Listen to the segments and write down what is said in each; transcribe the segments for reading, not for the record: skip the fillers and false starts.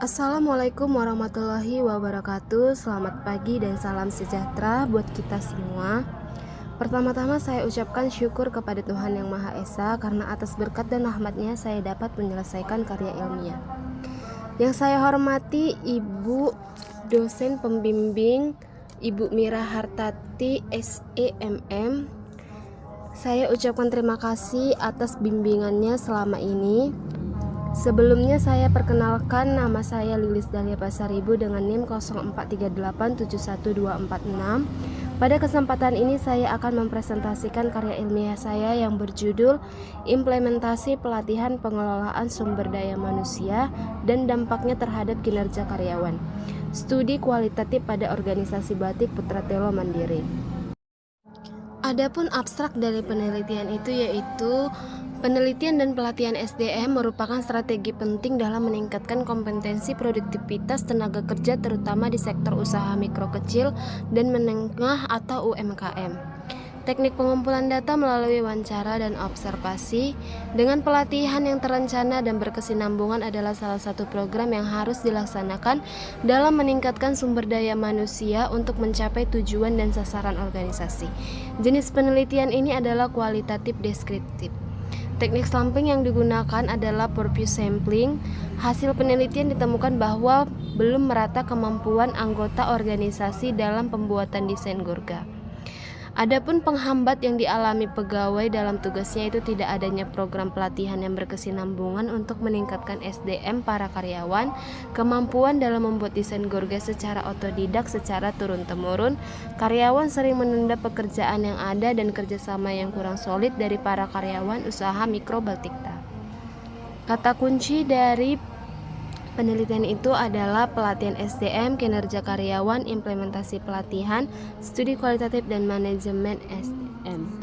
Assalamualaikum warahmatullahi wabarakatuh. Selamat pagi dan salam sejahtera buat kita semua. Pertama-tama saya ucapkan syukur kepada Tuhan Yang Maha Esa karena atas berkat dan rahmat-Nya saya dapat menyelesaikan karya ilmiah. Yang saya hormati Ibu dosen pembimbing Ibu Mira Hartati SEMM. Saya ucapkan terima kasih atas bimbingannya selama ini. Sebelumnya saya perkenalkan, nama saya Lilis Dahlia Pasaribu dengan NIM 0438711246. Pada kesempatan ini saya akan mempresentasikan karya ilmiah saya yang berjudul Implementasi Pelatihan Pengelolaan Sumber Daya Manusia dan Dampaknya Terhadap Kinerja Karyawan. Studi kualitatif pada organisasi batik Putra Telo Mandiri. Adapun abstrak dari penelitian itu yaitu penelitian dan pelatihan SDM merupakan strategi penting dalam meningkatkan kompetensi produktivitas tenaga kerja terutama di sektor usaha mikro kecil dan menengah atau UMKM. Teknik pengumpulan data melalui wawancara dan observasi dengan pelatihan yang terencana dan berkesinambungan adalah salah satu program yang harus dilaksanakan dalam meningkatkan sumber daya manusia untuk mencapai tujuan dan sasaran organisasi. Jenis penelitian ini adalah kualitatif deskriptif. Teknik sampling yang digunakan adalah purpose sampling. Hasil penelitian ditemukan bahwa belum merata kemampuan anggota organisasi dalam pembuatan desain Gorga. Adapun penghambat yang dialami pegawai dalam tugasnya itu tidak adanya program pelatihan yang berkesinambungan untuk meningkatkan SDM para karyawan, kemampuan dalam membuat desain Gorga secara otodidak secara turun-temurun, karyawan sering menunda pekerjaan yang ada dan kerjasama yang kurang solid dari para karyawan usaha mikro Batikta. Kata kunci dari penelitian itu adalah pelatihan SDM, kinerja karyawan, implementasi pelatihan, studi kualitatif, dan manajemen SDM.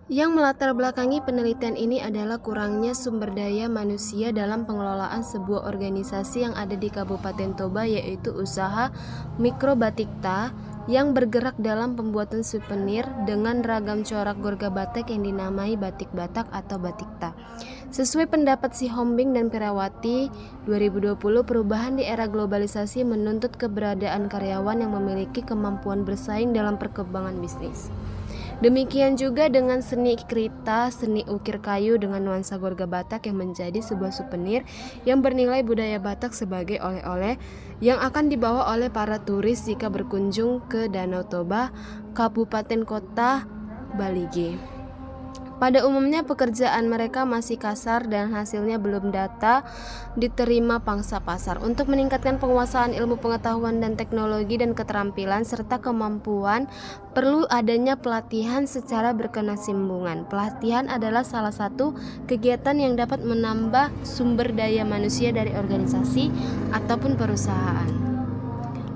Yang melatar belakangi penelitian ini adalah kurangnya sumber daya manusia dalam pengelolaan sebuah organisasi yang ada di Kabupaten Toba, yaitu usaha mikro Batikta yang bergerak dalam pembuatan souvenir dengan ragam corak Gorga batik yang dinamai Batik Batak atau Batikta. Sesuai pendapat Si Hombing dan Perawati 2020, perubahan di era globalisasi menuntut keberadaan karyawan yang memiliki kemampuan bersaing dalam perkembangan bisnis. Demikian juga dengan seni krita, seni ukir kayu dengan nuansa Gorga Batak yang menjadi sebuah souvenir yang bernilai budaya Batak sebagai oleh-oleh yang akan dibawa oleh para turis jika berkunjung ke Danau Toba, Kabupaten Kota Balige. Pada umumnya pekerjaan mereka masih kasar dan hasilnya belum data diterima pangsa pasar. Untuk meningkatkan penguasaan ilmu pengetahuan dan teknologi dan keterampilan serta kemampuan, perlu adanya pelatihan secara berkesinambungan. Pelatihan adalah salah satu kegiatan yang dapat menambah sumber daya manusia dari organisasi ataupun perusahaan.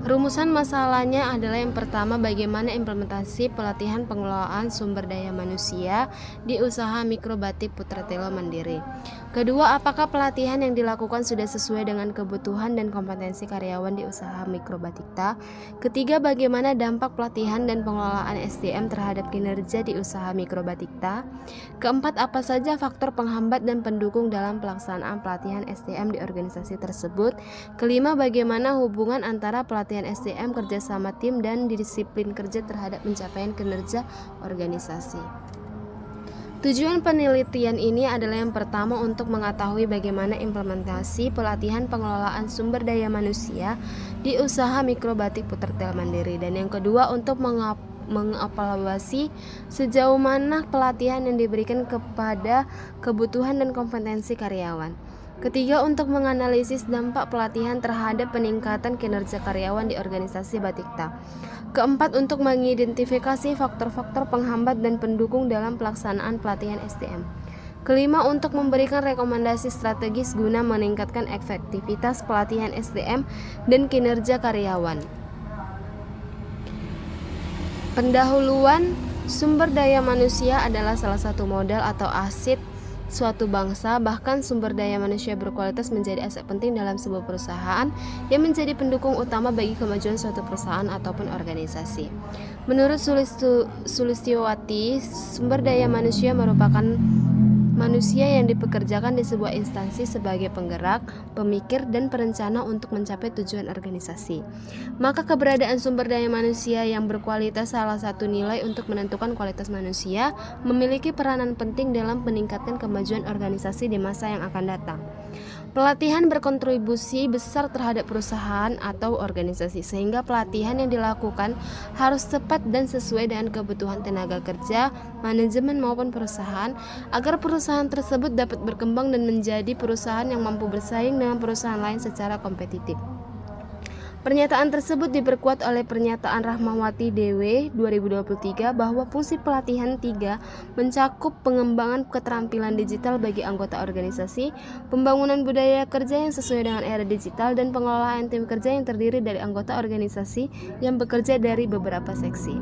Rumusan masalahnya adalah yang pertama, bagaimana implementasi pelatihan pengelolaan sumber daya manusia di usaha mikro batik Putra Telo Mandiri. Kedua, apakah pelatihan yang dilakukan sudah sesuai dengan kebutuhan dan kompetensi karyawan di usaha mikro Batikta? Ketiga, bagaimana dampak pelatihan dan pengelolaan SDM terhadap kinerja di usaha mikro Batikta? Keempat, apa saja faktor penghambat dan pendukung dalam pelaksanaan pelatihan SDM di organisasi tersebut? Kelima, bagaimana hubungan antara pelatihan SDM, kerjasama tim, dan disiplin kerja terhadap pencapaian kinerja organisasi. Tujuan penelitian ini adalah yang pertama untuk mengetahui bagaimana implementasi pelatihan pengelolaan sumber daya manusia di usaha mikro batik Putra Telo Mandiri, dan yang kedua untuk mengevaluasi sejauh mana pelatihan yang diberikan kepada kebutuhan dan kompetensi karyawan. Ketiga, untuk menganalisis dampak pelatihan terhadap peningkatan kinerja karyawan di organisasi Batikta. Keempat, untuk mengidentifikasi faktor-faktor penghambat dan pendukung dalam pelaksanaan pelatihan SDM. Kelima, untuk memberikan rekomendasi strategis guna meningkatkan efektivitas pelatihan SDM dan kinerja karyawan. Pendahuluan, sumber daya manusia adalah salah satu modal atau aset suatu bangsa. Bahkan sumber daya manusia berkualitas menjadi aset penting dalam sebuah perusahaan yang menjadi pendukung utama bagi kemajuan suatu perusahaan ataupun organisasi. Menurut Sulistiowati, sumber daya manusia merupakan manusia yang dipekerjakan di sebuah instansi sebagai penggerak, pemikir, dan perencana untuk mencapai tujuan organisasi. Maka keberadaan sumber daya manusia yang berkualitas salah satu nilai untuk menentukan kualitas manusia memiliki peranan penting dalam meningkatkan kemajuan organisasi di masa yang akan datang. Pelatihan berkontribusi besar terhadap perusahaan atau organisasi, sehingga pelatihan yang dilakukan harus tepat dan sesuai dengan kebutuhan tenaga kerja, manajemen maupun perusahaan, agar perusahaan tersebut dapat berkembang dan menjadi perusahaan yang mampu bersaing dengan perusahaan lain secara kompetitif. Pernyataan tersebut diperkuat oleh pernyataan Rahmawati Dewe 2023 bahwa fungsi pelatihan 3 mencakup pengembangan keterampilan digital bagi anggota organisasi, pembangunan budaya kerja yang sesuai dengan era digital, dan pengelolaan tim kerja yang terdiri dari anggota organisasi yang bekerja dari beberapa seksi.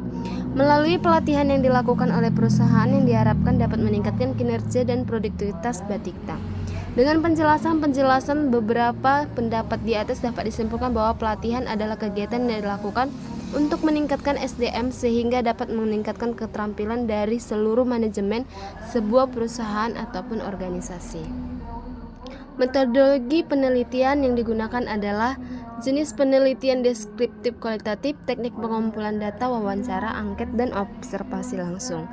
Melalui pelatihan yang dilakukan oleh perusahaan yang diharapkan dapat meningkatkan kinerja dan produktivitas Batikta. Dengan penjelasan beberapa pendapat di atas dapat disimpulkan bahwa pelatihan adalah kegiatan yang dilakukan untuk meningkatkan SDM sehingga dapat meningkatkan keterampilan dari seluruh manajemen sebuah perusahaan ataupun organisasi. Metodologi penelitian yang digunakan adalah jenis penelitian deskriptif kualitatif, teknik pengumpulan data, wawancara, angket, dan observasi langsung.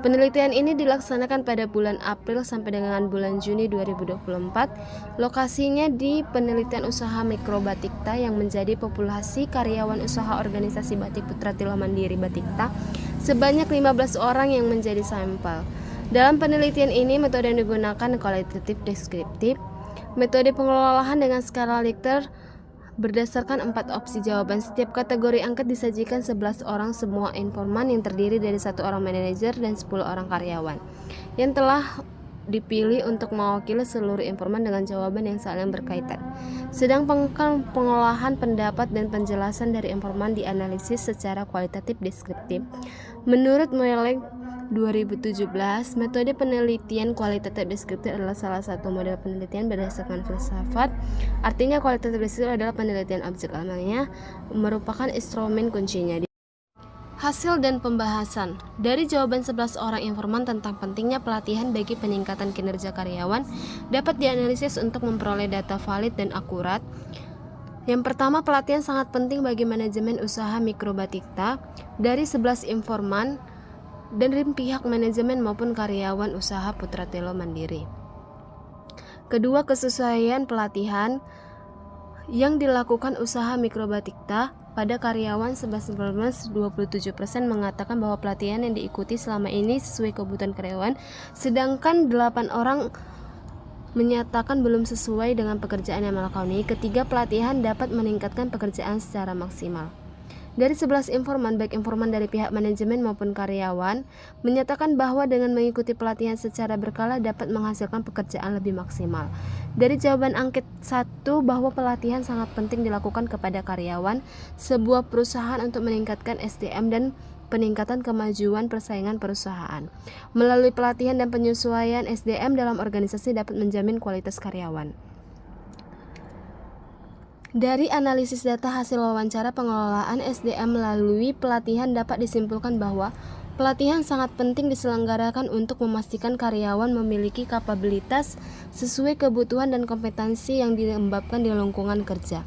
Penelitian ini dilaksanakan pada bulan April sampai dengan bulan Juni 2024. Lokasinya di penelitian usaha Mikro Batikta yang menjadi populasi karyawan usaha organisasi Batik Putra Tilo Mandiri Batikta sebanyak 15 orang yang menjadi sampel. Dalam penelitian ini metode yang digunakan kualitatif deskriptif, metode pengelolaan dengan skala Likert berdasarkan 4 opsi jawaban. Setiap kategori angket disajikan 11 orang semua informan yang terdiri dari 1 orang manajer dan 10 orang karyawan yang telah dipilih untuk mewakili seluruh informan dengan jawaban yang saling berkaitan. Sedang pengolahan pendapat dan penjelasan dari informan dianalisis secara kualitatif deskriptif. Menurut Moelek 2017, metode penelitian kualitatif deskriptif adalah salah satu model penelitian berdasarkan filsafat. Artinya kualitatif deskriptif adalah penelitian objek ilmiah merupakan instrumen kuncinya. Hasil dan pembahasan dari jawaban 11 orang informan tentang pentingnya pelatihan bagi peningkatan kinerja karyawan dapat dianalisis untuk memperoleh data valid dan akurat. Yang pertama, pelatihan sangat penting bagi manajemen usaha Mikro Batikta dari 11 informan dan dari pihak manajemen maupun karyawan usaha Putra Telo Mandiri. Kedua, kesesuaian pelatihan yang dilakukan usaha Mikro Batikta pada karyawan 11-27% mengatakan bahwa pelatihan yang diikuti selama ini sesuai kebutuhan karyawan, sedangkan 8 orang menyatakan belum sesuai dengan pekerjaan yang melakoni. Ketiga, pelatihan dapat meningkatkan pekerjaan secara maksimal. Dari 11 informan, baik informan dari pihak manajemen maupun karyawan, menyatakan bahwa dengan mengikuti pelatihan secara berkala dapat menghasilkan pekerjaan lebih maksimal. Dari jawaban angket 1 bahwa pelatihan sangat penting dilakukan kepada karyawan sebuah perusahaan untuk meningkatkan SDM dan peningkatan kemajuan persaingan perusahaan. Melalui pelatihan dan penyesuaian SDM dalam organisasi dapat menjamin kualitas karyawan. Dari analisis data hasil wawancara pengelolaan SDM melalui pelatihan dapat disimpulkan bahwa pelatihan sangat penting diselenggarakan untuk memastikan karyawan memiliki kapabilitas sesuai kebutuhan dan kompetensi yang diembabkan di lingkungan kerja.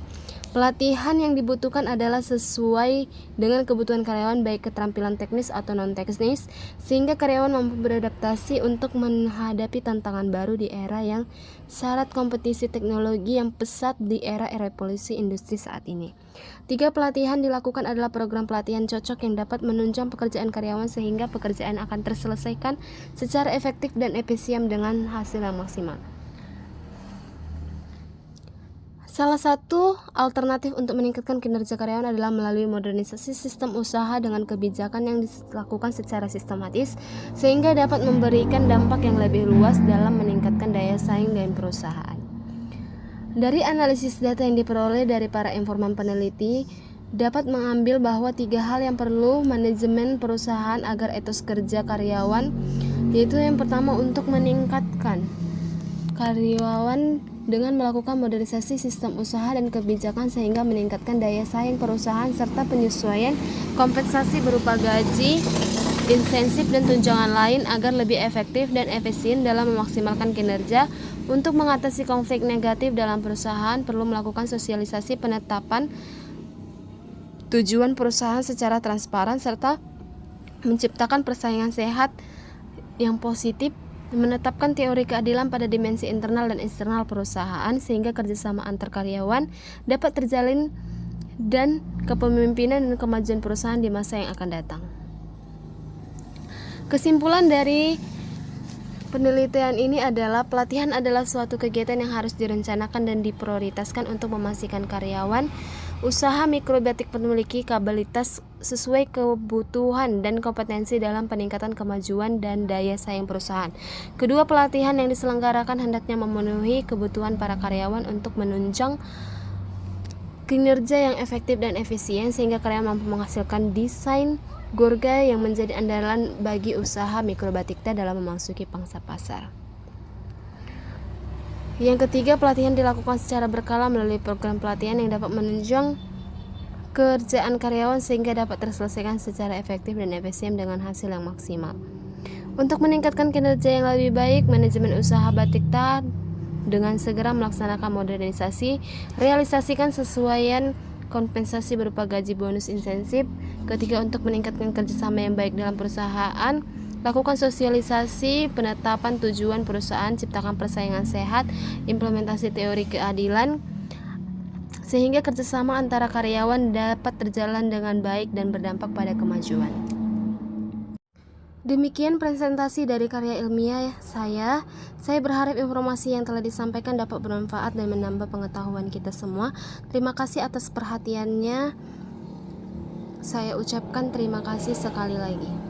Pelatihan yang dibutuhkan adalah sesuai dengan kebutuhan karyawan baik keterampilan teknis atau non-teknis, sehingga karyawan mampu beradaptasi untuk menghadapi tantangan baru di era yang syarat kompetisi teknologi yang pesat di era revolusi industri saat ini. 3. Pelatihan dilakukan adalah program pelatihan cocok yang dapat menunjang pekerjaan karyawan sehingga pekerjaan akan terselesaikan secara efektif dan efisien dengan hasil yang maksimal. Salah satu alternatif untuk meningkatkan kinerja karyawan adalah melalui modernisasi sistem usaha dengan kebijakan yang dilakukan secara sistematis sehingga dapat memberikan dampak yang lebih luas dalam meningkatkan daya saing dari perusahaan. Dari analisis data yang diperoleh dari para informan peneliti dapat mengambil bahwa 3 hal yang perlu manajemen perusahaan agar etos kerja karyawan, yaitu yang pertama untuk meningkatkan karyawan dengan melakukan modernisasi sistem usaha dan kebijakan sehingga meningkatkan daya saing perusahaan serta penyesuaian kompensasi berupa gaji insentif dan tunjangan lain agar lebih efektif dan efisien dalam memaksimalkan kinerja. Untuk mengatasi konflik negatif dalam perusahaan, perlu melakukan sosialisasi penetapan tujuan perusahaan secara transparan serta menciptakan persaingan sehat yang positif, menetapkan teori keadilan pada dimensi internal dan eksternal perusahaan sehingga kerjasama antar karyawan dapat terjalin dan kepemimpinan dan kemajuan perusahaan di masa yang akan datang. Kesimpulan dari penelitian ini adalah pelatihan adalah suatu kegiatan yang harus direncanakan dan diprioritaskan untuk memastikan karyawan usaha mikrobatik memiliki kapabilitas sesuai kebutuhan dan kompetensi dalam peningkatan kemajuan dan daya saing perusahaan. Kedua pelatihan yang diselenggarakan hendaknya memenuhi kebutuhan para karyawan untuk menunjang kinerja yang efektif dan efisien sehingga karyawan mampu menghasilkan desain Gorga yang menjadi andalan bagi usaha mikrobatikta dalam memasuki pangsa pasar. Yang ketiga, pelatihan dilakukan secara berkala melalui program pelatihan yang dapat menunjang kerjaan karyawan sehingga dapat terselesaikan secara efektif dan efisien dengan hasil yang maksimal. Untuk meningkatkan kinerja yang lebih baik, manajemen usaha Batikta dengan segera melaksanakan modernisasi, realisasikan sesuaian kompensasi berupa gaji bonus insentif. Ketiga, untuk meningkatkan kerjasama yang baik dalam perusahaan, lakukan sosialisasi penetapan tujuan perusahaan, ciptakan persaingan sehat, implementasi teori keadilan sehingga kerjasama antara karyawan dapat terjalan dengan baik dan berdampak pada kemajuan. Demikian presentasi dari karya ilmiah saya. Saya berharap informasi yang telah disampaikan dapat bermanfaat dan menambah pengetahuan kita semua. Terima kasih atas perhatiannya. Saya ucapkan terima kasih sekali lagi.